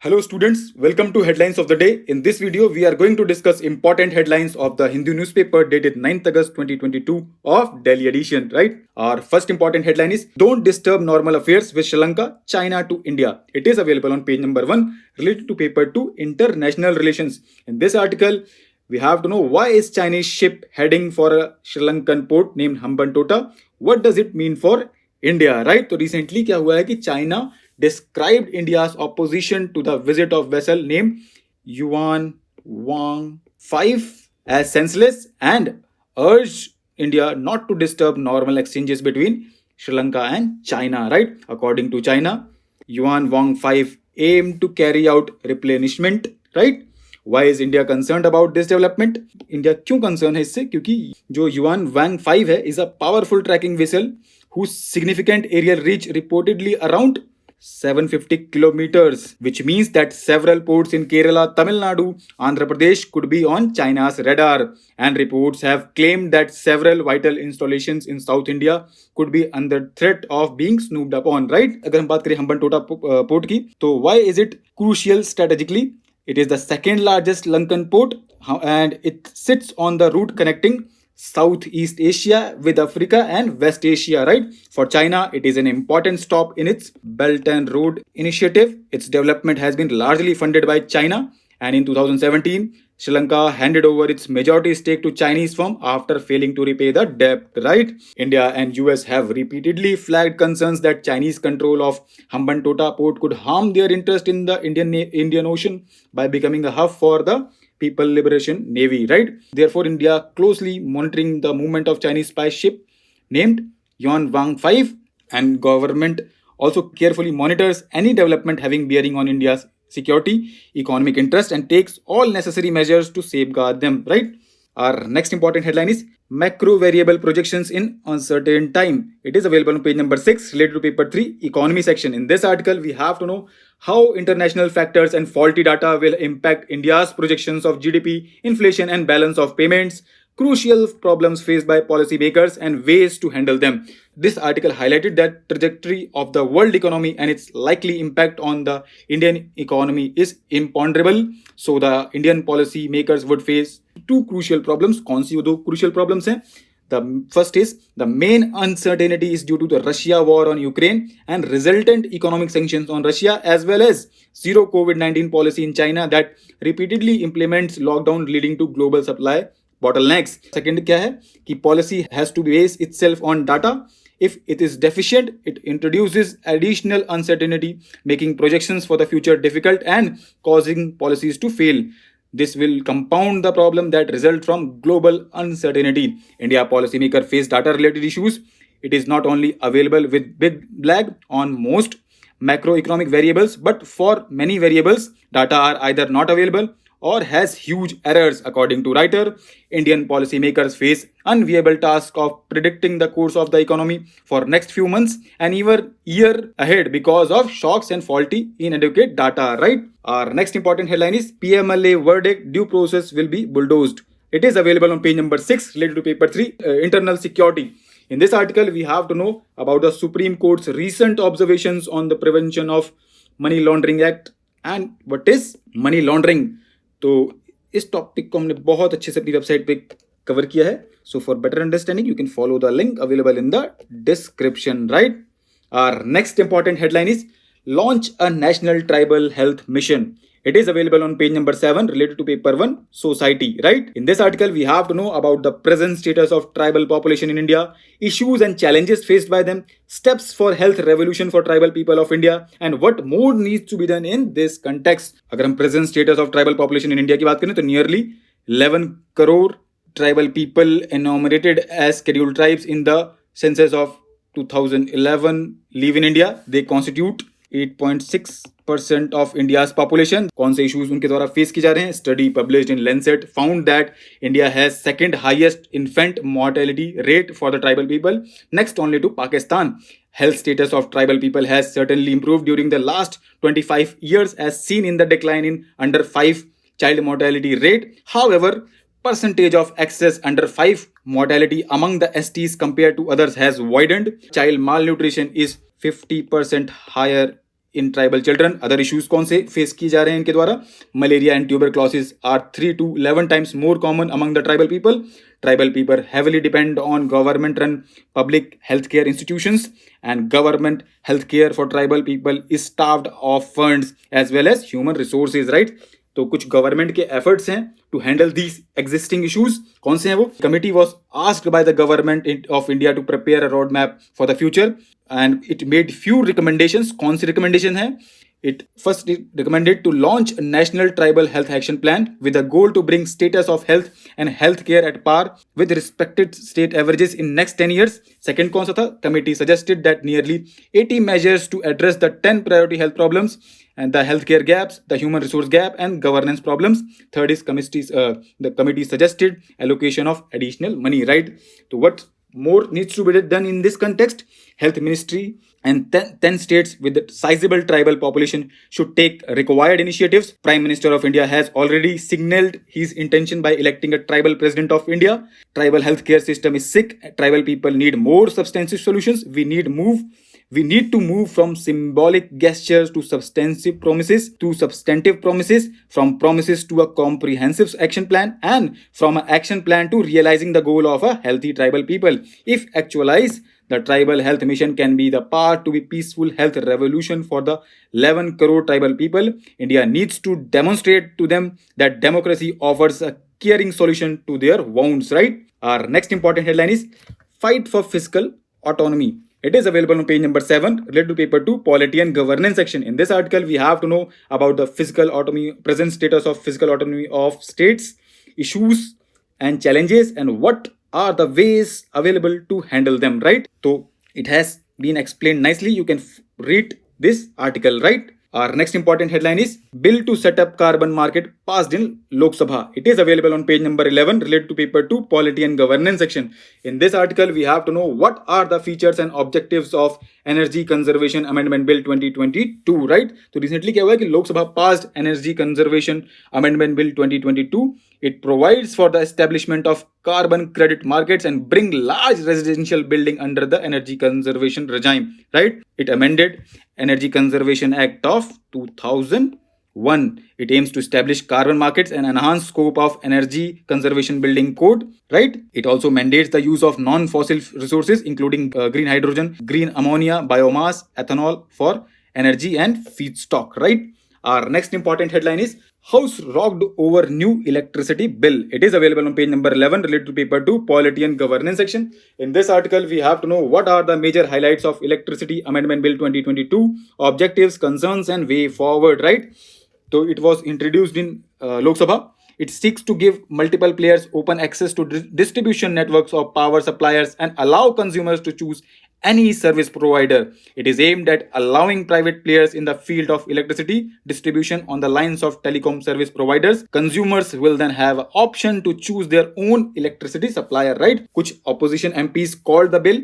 Hello students, welcome to Headlines of the Day. In this video, we are going to discuss important headlines of the Hindu newspaper dated 9th August 2022 of Delhi edition, right? Our first important headline is Don't Disturb Normal Affairs with Sri Lanka, China to India. It is available on page number 1 related to paper 2 International Relations. In this article, we have to know why is Chinese ship heading for a Sri Lankan port named Hambantota? What does it mean for India, right? So recently क्या हुआ है कि China described India's opposition to the visit of vessel named Yuan Wang 5 as senseless and urged India not to disturb normal exchanges between Sri Lanka and China, right? According to China, Yuan Wang 5 aimed to carry out replenishment, right? Why is India concerned about this development? India क्यों concerned है इससे? क्योंकि जो Yuan Wang 5 है is a powerful tracking vessel whose significant aerial reach reportedly around 750 kilometers, which means that several ports in Kerala, Tamil Nadu, Andhra Pradesh could be on China's radar. And reports have claimed that several vital installations in South India could be under threat of being snooped upon, right? अगर हम बात करें Hambantota port की, तो why is it crucial strategically? It is the second largest Lankan port and it sits on the route connecting Southeast Asia with Africa and West Asia, right? For China, it is an important stop in its Belt and Road initiative. Its development has been largely funded by China, and in 2017, Sri Lanka handed over its majority stake to Chinese firm after failing to repay the debt, right? India and US have repeatedly flagged concerns that Chinese control of Hambantota port could harm their interest in the Indian Ocean by becoming a hub for the People Liberation Navy, right? Therefore, India closely monitoring the movement of Chinese spy ship named Yuan Wang 5, and government also carefully monitors any development having bearing on India's security, economic interest, and takes all necessary measures to safeguard them, right? Our next important headline is Macro Variable Projections in Uncertain Time. It is available on page number 6 related to paper 3 economy section. In this article, we have to know how international factors and faulty data will impact India's projections of GDP, inflation and balance of payments, crucial problems faced by policymakers and ways to handle them. This article highlighted that trajectory of the world economy and its likely impact on the Indian economy is imponderable. So the Indian policy makers would face two crucial problems. कौन सी वो दो crucial problems हैं? The first is the main uncertainty is due to the Russia war on Ukraine and resultant economic sanctions on Russia, as well as zero COVID-19 policy in China that repeatedly implements lockdown leading to global supply bottlenecks. Second क्या है कि policy has to base itself on data. If it is deficient, it introduces additional uncertainty, making projections for the future difficult and causing policies to fail. This will compound the problem that result from global uncertainty. India policymaker face data-related issues. It is not only available with big lag on most macroeconomic variables, but for many variables, data are either not available or has huge errors. According to writer, Indian policymakers face unviable task of predicting the course of the economy for next few months and even year ahead because of shocks and faulty inadequate data, right? Our next important headline is PMLA verdict, due process will be bulldozed. It is available on page number 6 related to paper 3 internal security. In this article, we have to know about the Supreme Court's recent observations on the Prevention of Money Laundering Act and what is money laundering. तो इस topic को हमने बहुत अच्छे से अपनी website पे cover किया है. So for better understanding you can follow the link available in the description, right? Our next important headline is launch a national tribal health mission. It is available on page number 7 related to paper 1 society, right? In this article, we have to know about the present status of tribal population in India, issues and challenges faced by them, steps for health revolution for tribal people of India, and what more needs to be done in this context. अगर हम present status of tribal population in India की बात करें तो nearly 11 crore tribal people enumerated as scheduled tribes in the census of 2011 live in India. They constitute 8.6% of India's population. कौन से issues उनके द्वारा face किए जा रहे हैं? Study published in Lancet found that India has second highest infant mortality rate for the tribal people, next only to Pakistan. Health status of tribal people has certainly improved during the last 25 years as seen in the decline in under 5 child mortality rate. However, percentage of excess under 5 mortality among the STs compared to others has widened. Child malnutrition is 50% higher in tribal children. Other issues कौन से face किए जा रहे हैं इनके द्वारा? Malaria and tuberculosis are 3 to 11 times more common among the tribal people. Tribal people heavily depend on government-run public healthcare institutions, and government healthcare for tribal people is starved of funds as well as human resources, right? तो कुछ government के efforts हैं to handle these existing issues. कौन से हैं वो? Committee was asked by the government of India to prepare a road map for the future and it made few recommendations. कौन सी रिकमेंडेशन है? It first recommended to launch a national tribal health action plan with a goal to bring status of health and healthcare at par with respected state averages in next 10 years. Second कौन सा था? Committee suggested that nearly 80 measures to address the 10 priority health problems and the healthcare gaps, the human resource gap and governance problems. Third is the committee suggested allocation of additional money, right? So what more needs to be done in this context? Health Ministry and 10 states with a sizable tribal population should take required initiatives. Prime Minister of India has already signaled his intention by electing a tribal president of India. Tribal healthcare system is sick. Tribal people need more substantive solutions. We need to move from symbolic gestures to substantive promises, from promises to a comprehensive action plan, and from an action plan to realizing the goal of a healthy tribal people. If actualized, the tribal health mission can be the path to be peaceful health revolution for the 11 crore tribal people. India needs to demonstrate to them that democracy offers a caring solution to their wounds, right? Our next important headline is Fight for Fiscal Autonomy. It is available on page number 7, related to paper 2, Polity and Governance section. In this article, we have to know about the fiscal autonomy, present status of fiscal autonomy of states, issues and challenges, and what are the ways available to handle them, right? So it has been explained nicely. You can read this article, right? Our next important headline is Bill to set up carbon market passed in Lok Sabha. It is available on page number 11, related to paper 2, Polity and Governance section. In this article, we have to know what are the features and objectives of Energy Conservation Amendment Bill 2022, right? So recently क्या हुआ कि लोक सभा passed Energy Conservation Amendment Bill 2022. It provides for the establishment of carbon credit markets and bring large residential building under the energy conservation regime, right? It amended Energy Conservation Act of 2001. It aims to establish carbon markets and enhance scope of energy conservation building code, right? It also mandates the use of non-fossil resources, including green hydrogen, green ammonia, biomass, ethanol for energy and feedstock, right? Our next important headline is House rocked over new electricity bill. It is available on page number 11, related to paper 2, Polity and Governance section. In this article, we have to know what are the major highlights of Electricity Amendment Bill 2022, objectives, concerns and way forward, right? So it was introduced in Lok Sabha. It seeks to give multiple players open access to distribution networks of power suppliers and allow consumers to choose any service provider. It is aimed at allowing private players in the field of electricity distribution on the lines of telecom service providers. Consumers will then have an option to choose their own electricity supplier, right? Kuch opposition MPs called the bill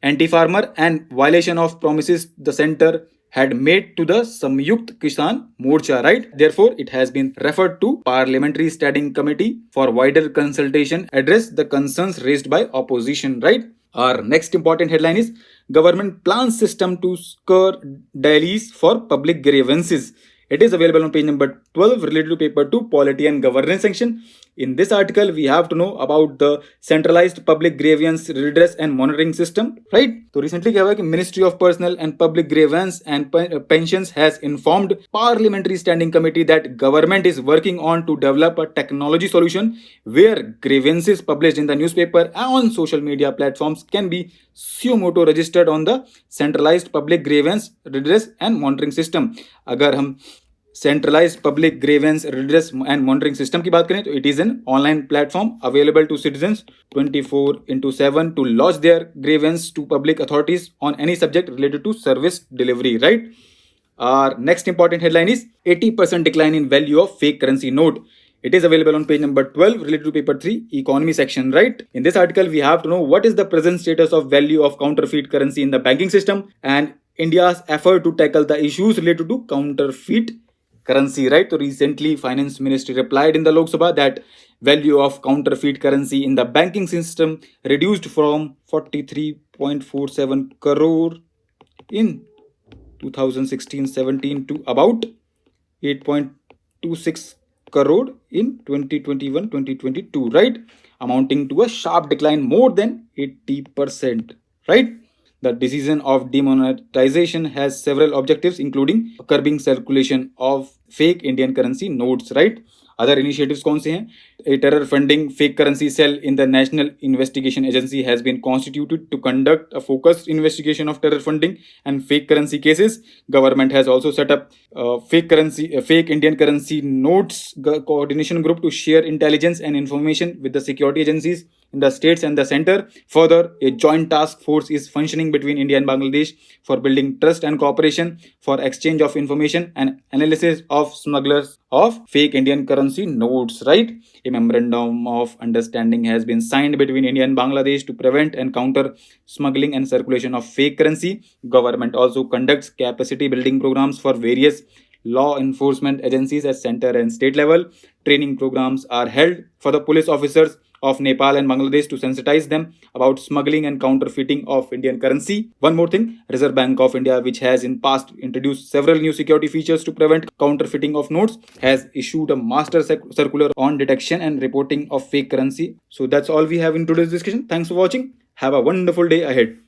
anti-farmer and violation of promises the centre had made to the Samyukt Kisan Morcha, right? Therefore, it has been referred to Parliamentary Standing Committee for wider consultation, address the concerns raised by opposition, right? Our next important headline is Government Plans System to Scour Dailies for Public Grievances. It is available on page number 12, related to paper 2, Polity and Governance section. In this article, we have to know about the centralized public grievance redress and monitoring system, right? So recently, क्या हुआ कि Ministry of Personnel and Public Grievance and Pensions has informed Parliamentary Standing Committee that government is working on to develop a technology solution where grievances published in the newspaper and on social media platforms can be suo motu registered on the centralized public grievance redress and monitoring system. अगर हम centralised public grievance redress and monitoring system की बात करें तो it is an online platform available to citizens 24/7 to launch their grievance to public authorities on any subject related to service delivery, right? Our next important headline is 80% decline in value of fake currency note. It is available on page number 12, related to paper 3, economy section, right? In this article, we have to know what is the present status of value of counterfeit currency in the banking system and India's effort to tackle the issues related to counterfeit currency, right? So recently, Finance Ministry replied in the Lok Sabha that value of counterfeit currency in the banking system reduced from 43.47 crore in 2016-17 to about 8.26 crore in 2021-2022, right? Amounting to a sharp decline more than 80%, right? The decision of demonetization has several objectives, including curbing circulation of fake Indian currency notes, right? Other initiatives कौन से हैं? A terror funding fake currency cell in the National Investigation Agency has been constituted to conduct a focused investigation of terror funding and fake currency cases. Government has also set up fake Indian currency notes coordination group to share intelligence and information with the security agencies in the states and the center. Further, a joint task force is functioning between India and Bangladesh for building trust and cooperation, for exchange of information and analysis of smugglers of fake Indian currency notes, right? A memorandum of understanding has been signed between India and Bangladesh to prevent and counter smuggling and circulation of fake currency. Government also conducts capacity building programs for various law enforcement agencies at center and state level. Training programs are held for the police officers of Nepal and Bangladesh to sensitize them about smuggling and counterfeiting of Indian currency. One more thing, Reserve Bank of India, which has in past introduced several new security features to prevent counterfeiting of notes, has issued a master circular on detection and reporting of fake currency. So that's all we have in today's discussion. Thanks for watching. Have a wonderful day ahead.